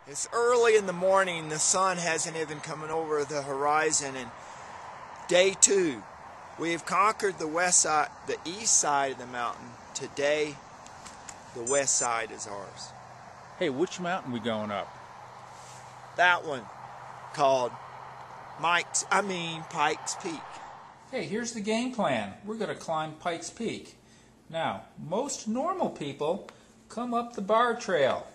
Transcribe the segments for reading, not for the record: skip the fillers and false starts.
It's early in the morning, the sun hasn't even come over the horizon, and day 2. We've conquered the east side of the mountain. Today, the west side is ours. Hey, which mountain we going up? That one, called Pikes Peak. Hey, here's the game plan. We're going to climb Pikes Peak. Now, most normal people come up the bar trail,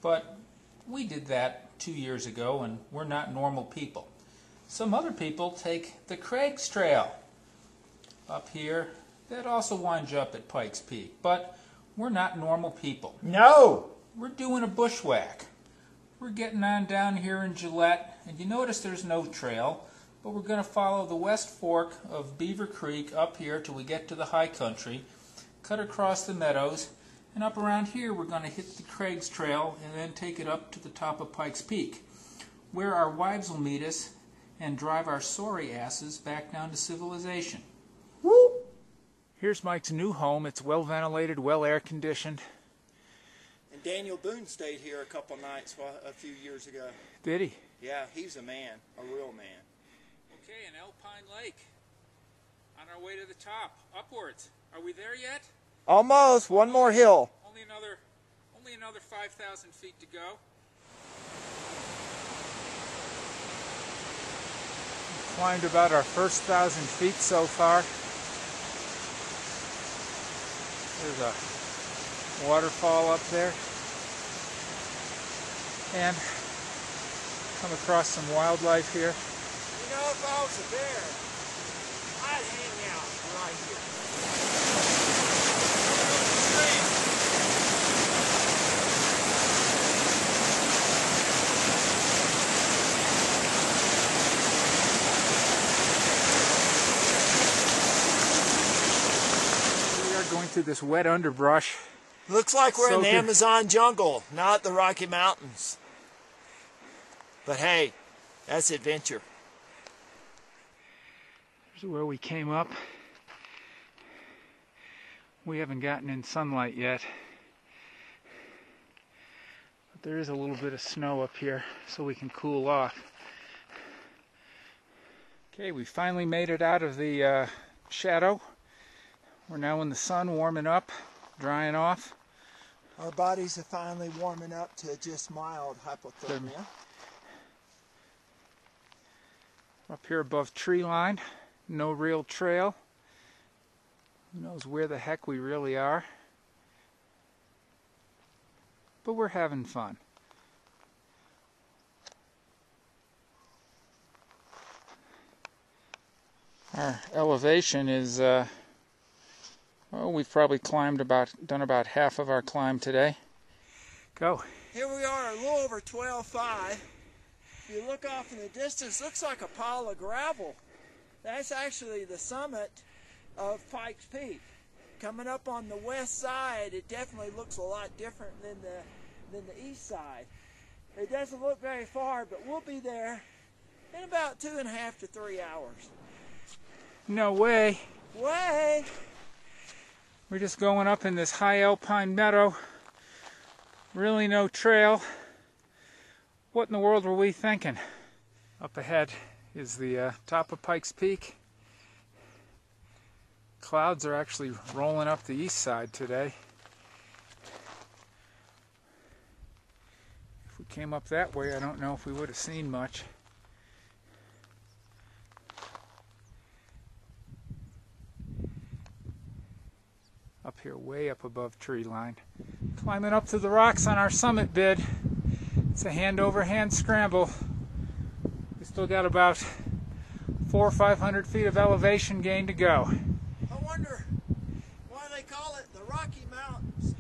but we did that 2 years ago, and we're not normal people. Some other people take the Craig's Trail up here. That also winds up at Pikes Peak, but we're not normal people. No! We're doing a bushwhack. We're getting on down here in Gillette, and you notice there's no trail, but we're going to follow the west fork of Beaver Creek up here till we get to the high country, cut across the meadows, and up around here we're going to hit the Craig's Trail and then take it up to the top of Pikes Peak, where our wives will meet us and drive our sorry asses back down to civilization. Woo! Here's Mike's new home. It's well ventilated, well air conditioned. And Daniel Boone stayed here a couple nights a few years ago. Did he? Yeah, he's a man, a real man. Okay, an Alpine Lake. On our way to the top, upwards. Are we there yet? Almost. One more hill. Only another 5,000 feet to go. Climbed about our first 1,000 feet so far. There's a waterfall up there. And come across some wildlife here. You know, if I was a bear, I'd hang out right here. We are going through this wet underbrush. Looks like we're in the good. Amazon jungle, not the Rocky Mountains. But hey, that's adventure. Here's where we came up. We haven't gotten in sunlight yet. But there is a little bit of snow up here, so we can cool off. Okay, we finally made it out of the shadow. We're now in the sun, warming up, drying off. Our bodies are finally warming up to just mild hypothermia. Up here above tree line, no real trail. Who knows where the heck we really are? But we're having fun. Our elevation is, we've probably done about half of our climb today. Go. Here we are, a little over 12.5. If you look off in the distance, looks like a pile of gravel. That's actually the summit of Pikes Peak. Coming up on the west side, it definitely looks a lot different than the east side. It doesn't look very far, but we'll be there in about 2.5 to 3 hours. No way. Way! We're just going up in this high alpine meadow. Really no trail. What in the world were we thinking? Up ahead is the top of Pikes Peak. Clouds are actually rolling up the east side today. If we came up that way, I don't know if we would have seen much. Up here, way up above tree line. Climbing up to the rocks on our summit bid. It's a hand-over-hand scramble. We still got about 400 or 500 feet of elevation gain to go. I wonder why they call it the Rocky Mountains.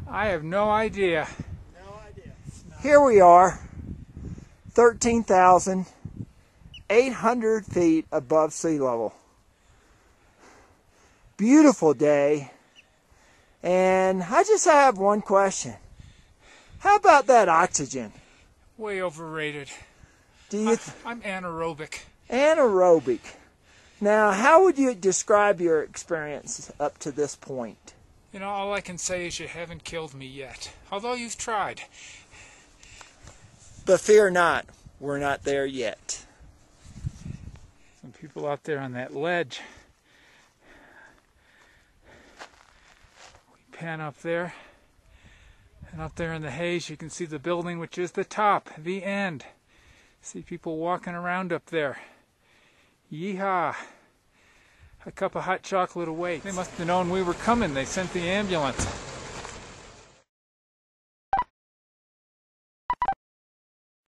I have no idea. No idea. Here we are, 13,800 feet above sea level. Beautiful day. And I just have one question. How about that oxygen? Way overrated. I'm anaerobic. Anaerobic. Now, how would you describe your experience up to this point? You know, all I can say is you haven't killed me yet. Although you've tried. But fear not, we're not there yet. Some people out there on that ledge. We pan up there, and up there in the haze you can see the building, which is the top, the end. See people walking around up there. Yeehaw! A cup of hot chocolate awaits. They must have known we were coming. They sent the ambulance.